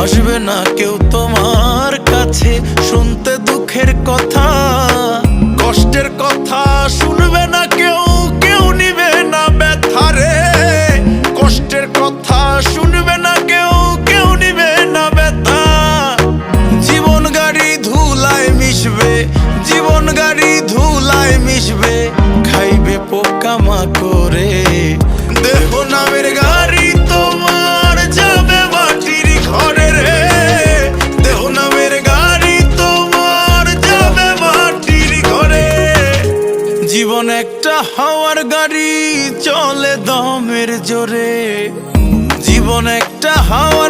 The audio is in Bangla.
আসবে না কেউ তোমার কাছে শুনতে দুঃখের কথা, কষ্টের কথা শুনবে না কেউ, কেউ নিবে না ব্যথারে। কষ্টের কথা শুনবে না কেউ, কেউ নিবে না ব্যথা। জীবন গাড়ি ধুলায় মিশবে, জীবন গাড়ি ধুলায় মিশবে, খাইবে পোকামাকড়ে। দেহ নামের গাড়ি তোমার যাবে মাটির ঘরে রে। দেহ নামের গাড়ি তোমার যাবে মাটির ঘরে। জীবন একটা হাওয়ার গাড়ি চলে দমের জোরে। জীবন একটা হাওয়ার